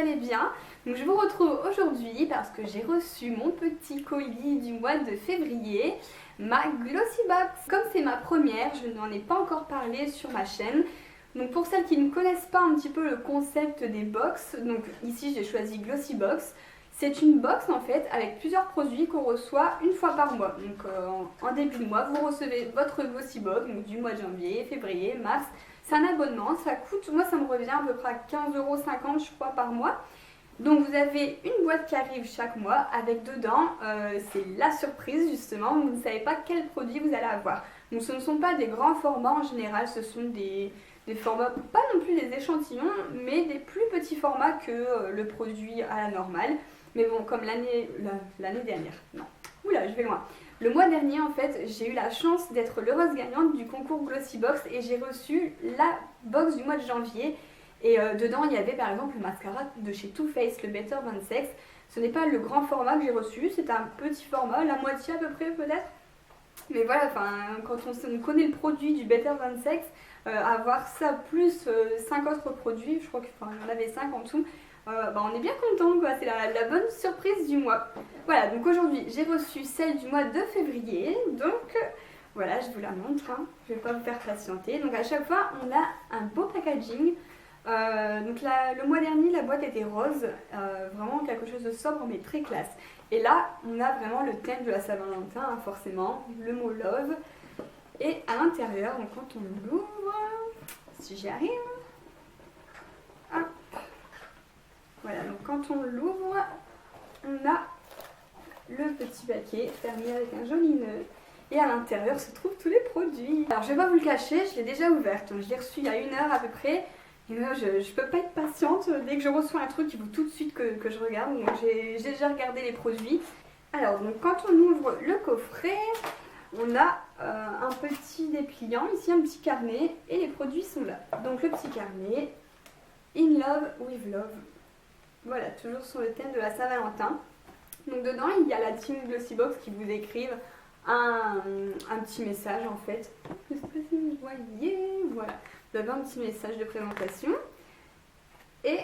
allez bien. Donc je vous retrouve aujourd'hui parce que j'ai reçu mon petit colis du mois de février, ma Glossy Box. Comme c'est ma première, je n'en ai pas encore parlé sur ma chaîne. Donc pour celles qui ne connaissent pas un petit peu le concept des box, donc ici j'ai choisi Glossy Box. C'est une box en fait avec plusieurs produits qu'on reçoit une fois par mois. Donc en début de mois, vous recevez votre Glossy Box donc du mois de janvier, février, mars. C'est un abonnement, ça coûte, moi ça me revient à peu près à 15,50 € je crois par mois. Donc vous avez une boîte qui arrive chaque mois avec dedans, c'est la surprise justement, vous ne savez pas quel produit vous allez avoir. Donc ce ne sont pas des grands formats en général, ce sont des formats, pas non plus des échantillons, mais des plus petits formats que le produit à la normale. Mais bon, comme l'année dernière, non, oula je vais loin. Le mois dernier en fait, j'ai eu la chance d'être l'heureuse gagnante du concours Glossy Box et j'ai reçu la box du mois de janvier. Et dedans il y avait par exemple le mascara de chez Too Faced, le Better 26. Ce n'est pas le grand format que j'ai reçu, c'est un petit format, la moitié à peu près peut-être. Mais voilà, quand on connaît le produit du Better 26, avoir ça plus 5 autres produits, je crois qu'il y en avait 5 en tout, on est bien content quoi, c'est la bonne surprise du mois. Voilà, donc aujourd'hui j'ai reçu celle du mois de février, donc voilà, je vous la montre, hein. Je ne vais pas vous faire patienter. Donc à chaque fois on a un beau packaging. Donc le mois dernier la boîte était rose, vraiment quelque chose de sobre mais très classe. Et là on a vraiment le thème de la Saint-Valentin, hein, forcément, le mot love. Et à l'intérieur, donc quand on l'ouvre, si j'y arrive, hop. Voilà, donc quand on l'ouvre, on a le petit paquet fermé avec un joli nœud. Et à l'intérieur se trouvent tous les produits. Alors je vais pas vous le cacher, je l'ai déjà ouverte. Je l'ai reçue il y a 1 heure à peu près. Et moi, je peux pas être patiente. Dès que je reçois un truc, il faut tout de suite que je regarde. Donc j'ai déjà regardé les produits. Alors donc quand on ouvre le coffret, on a un petit dépliant, ici un petit carnet. Et les produits sont là. Donc le petit carnet, In Love with Love. Voilà, toujours sur le thème de la Saint-Valentin. Donc dedans, il y a la team Glossy Box qui vous écrivent un petit message en fait. Je sais pas si vous voyez, voilà. Vous avez un petit message de présentation. Et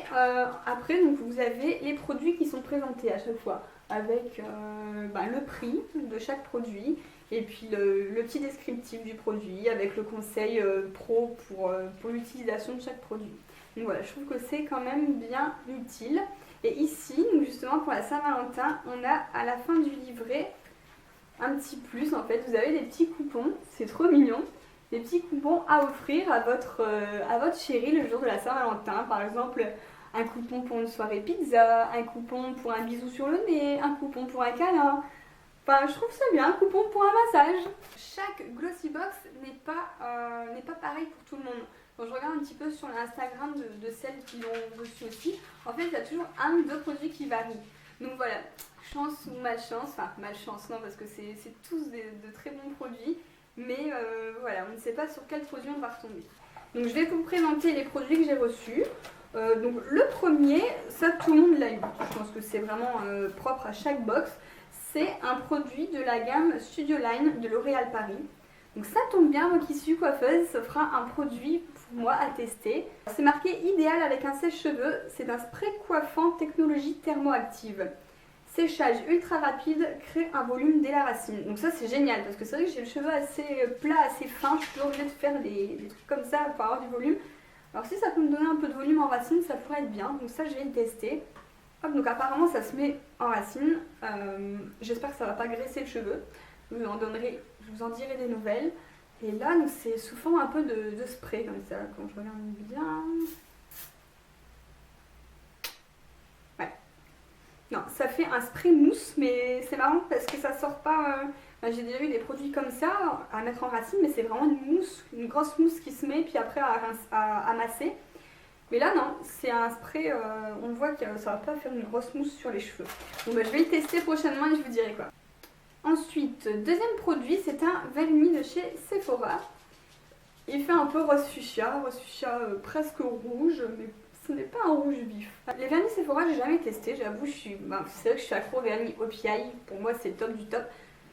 après, donc, vous avez les produits qui sont présentés à chaque fois. Avec le prix de chaque produit. Et puis le petit descriptif du produit. Avec le conseil pro pour l'utilisation de chaque produit. Donc voilà, je trouve que c'est quand même bien utile. Et ici, donc justement pour la Saint-Valentin, on a à la fin du livret un petit plus en fait. Vous avez des petits coupons, c'est trop mignon. Des petits coupons à offrir à votre chéri le jour de la Saint-Valentin. Par exemple, un coupon pour une soirée pizza, un coupon pour un bisou sur le nez, un coupon pour un câlin. Enfin, je trouve ça bien, un coupon pour un massage. Chaque Glossy Box n'est pas pareil pour tout le monde. Quand je regarde un petit peu sur l'Instagram de celles qui l'ont reçu aussi, en fait, il y a toujours un ou deux produits qui varient. Donc voilà, chance ou malchance, enfin malchance non parce que c'est tous de très bons produits, mais voilà, on ne sait pas sur quel produit on va retomber. Donc je vais vous présenter les produits que j'ai reçus. Donc le premier, ça tout le monde l'a eu, je pense que c'est vraiment propre à chaque box. C'est un produit de la gamme Studio Line de L'Oréal Paris. Donc ça tombe bien, moi qui suis coiffeuse, ça fera un produit pour moi à tester. C'est marqué idéal avec un sèche-cheveux, c'est un spray coiffant technologie thermoactive. Séchage ultra rapide, crée un volume dès la racine. Donc ça c'est génial parce que c'est vrai que j'ai le cheveu assez plat, assez fin, je suis toujours obligée de faire des trucs comme ça pour avoir du volume. Alors si ça peut me donner un peu de volume en racine, ça pourrait être bien, donc ça je vais le tester. Hop, donc apparemment ça se met en racine, j'espère que ça ne va pas graisser le cheveu. Je vous en dirai des nouvelles. Et là, c'est sous forme un peu de spray comme ça, quand je regarde bien. Ouais. Non, ça fait un spray mousse, mais c'est marrant parce que ça sort pas. J'ai déjà eu des produits comme ça à mettre en racine, mais c'est vraiment une mousse, une grosse mousse qui se met, puis après à masser. Mais là, non, c'est un spray, on voit que ça va pas faire une grosse mousse sur les cheveux. Donc je vais le tester prochainement et je vous dirai quoi. Ensuite, deuxième produit, c'est un vernis de chez Sephora. Il fait un peu rose fuchsia presque rouge, mais ce n'est pas un rouge vif. Les vernis Sephora, j'ai jamais testé, j'avoue, c'est vrai que je suis accro au vernis OPI, pour moi c'est le top du top.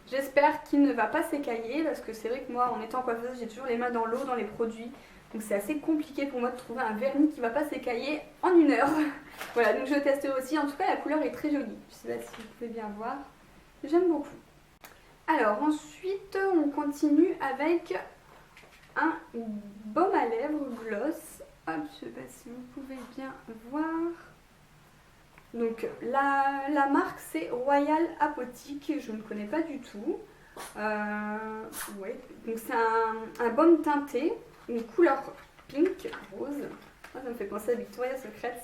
J'espère qu'il ne va pas s'écailler, parce que c'est vrai que moi, en étant coiffeuse, j'ai toujours les mains dans l'eau, dans les produits. Donc c'est assez compliqué pour moi de trouver un vernis qui va pas s'écailler en 1 heure. Voilà, donc je testerai aussi. En tout cas, la couleur est très jolie. Je sais pas si vous pouvez bien voir. J'aime beaucoup. Alors ensuite, on continue avec un baume à lèvres gloss. Hop, je sais pas si vous pouvez bien voir. Donc la marque c'est Royal Apothique, je ne connais pas du tout. Ouais. Donc c'est un baume teinté, une couleur pink, rose. Ça me fait penser à Victoria's Secret,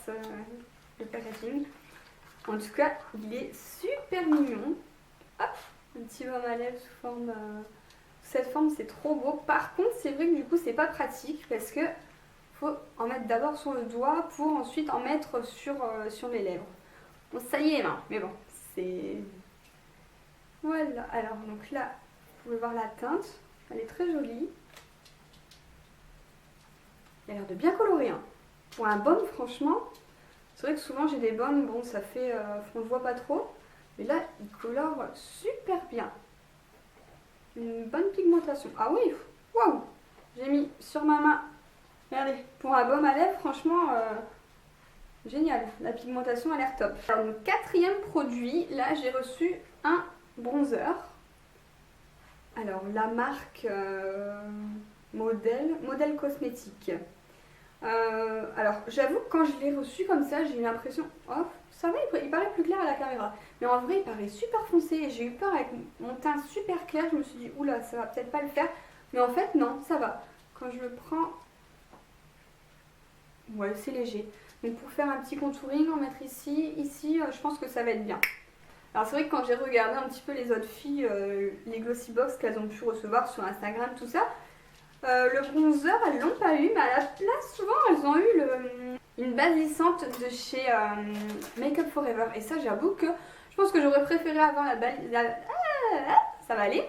le packaging. En tout cas, il est super mignon. Hop, un petit baume à lèvres sous forme... cette forme, c'est trop beau. Par contre, c'est vrai que du coup, c'est pas pratique parce que faut en mettre d'abord sur le doigt pour ensuite en mettre sur les lèvres. Bon, ça y est, hein, mais bon, c'est... Voilà, alors donc là, vous pouvez voir la teinte, elle est très jolie. Il a l'air de bien colorer, hein. Pour un baume, franchement, c'est vrai que souvent j'ai des baumes, bon, ça fait... on ne voit pas trop, mais là, il colore super bien. Une bonne pigmentation. Ah oui, waouh! J'ai mis sur ma main, regardez, pour un baume à lèvres, franchement... génial, la pigmentation a l'air top. Alors mon quatrième produit, là j'ai reçu un bronzer. Alors la marque Modèle Cosmétique. Alors j'avoue que quand je l'ai reçu comme ça, j'ai eu l'impression, oh ça va, il paraît plus clair à la caméra. Mais en vrai il paraît super foncé et j'ai eu peur avec mon teint super clair, je me suis dit oula ça va peut-être pas le faire. Mais en fait non, ça va. Quand je le prends, ouais c'est léger. Donc pour faire un petit contouring, en mettre ici, je pense que ça va être bien. Alors c'est vrai que quand j'ai regardé un petit peu les autres filles, les Glossybox qu'elles ont pu recevoir sur Instagram, tout ça, le bronzer, elles l'ont pas eu, mais à la place, souvent, elles ont eu une base lissante de chez Make Up For Ever. Et ça, j'avoue que je pense que j'aurais préféré avoir ça va aller.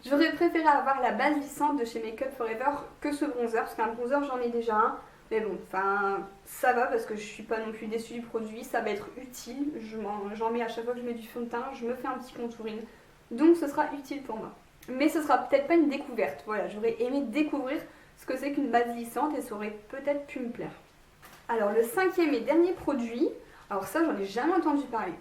J'aurais préféré avoir la base lissante de chez Make Up For Ever que ce bronzer, parce qu'un bronzer, j'en ai déjà un. Mais bon, enfin, ça va parce que je suis pas non plus déçue du produit, ça va être utile. J'en mets à chaque fois que je mets du fond de teint, je me fais un petit contouring. Donc ce sera utile pour moi. Mais ce sera peut-être pas une découverte. Voilà, j'aurais aimé découvrir ce que c'est qu'une base lissante et ça aurait peut-être pu me plaire. Alors le cinquième et dernier produit, alors ça j'en ai jamais entendu parler.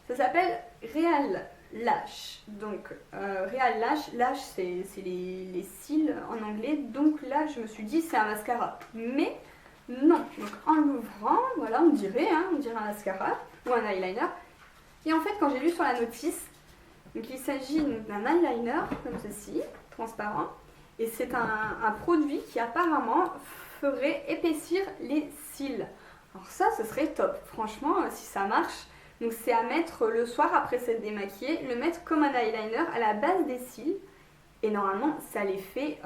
Ça s'appelle Real Lash. Donc Real Lash, Lash c'est les cils en anglais. Donc là je me suis dit c'est un mascara. Mais non, donc en l'ouvrant, voilà, on dirait un mascara ou un eyeliner. Et en fait, quand j'ai lu sur la notice, donc il s'agit d'un eyeliner comme ceci, transparent, et c'est un produit qui apparemment ferait épaissir les cils. Alors ça, ce serait top, franchement, si ça marche. Donc c'est à mettre le soir après s'être démaquillé, le mettre comme un eyeliner à la base des cils. Et normalement, ça les fait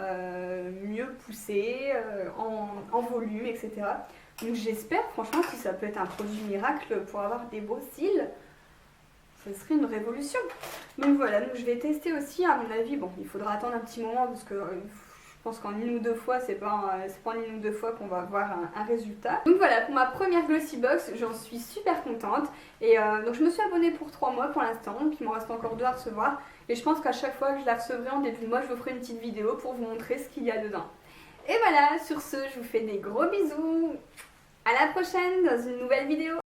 mieux pousser, en volume, etc. Donc j'espère, franchement, si ça peut être un produit miracle pour avoir des beaux cils, ça serait une révolution. Donc voilà, donc je vais tester aussi, à mon avis, bon, il faudra attendre un petit moment parce que je pense qu'en 1 ou 2 fois, c'est pas en 1 ou 2 fois qu'on va avoir un résultat. Donc voilà, pour ma première Glossybox, j'en suis super contente. Et donc je me suis abonnée pour 3 mois pour l'instant, puis il m'en reste encore 2 à recevoir. Et je pense qu'à chaque fois que je la recevrai en début de mois, je vous ferai une petite vidéo pour vous montrer ce qu'il y a dedans. Et voilà, sur ce, je vous fais des gros bisous. À la prochaine dans une nouvelle vidéo.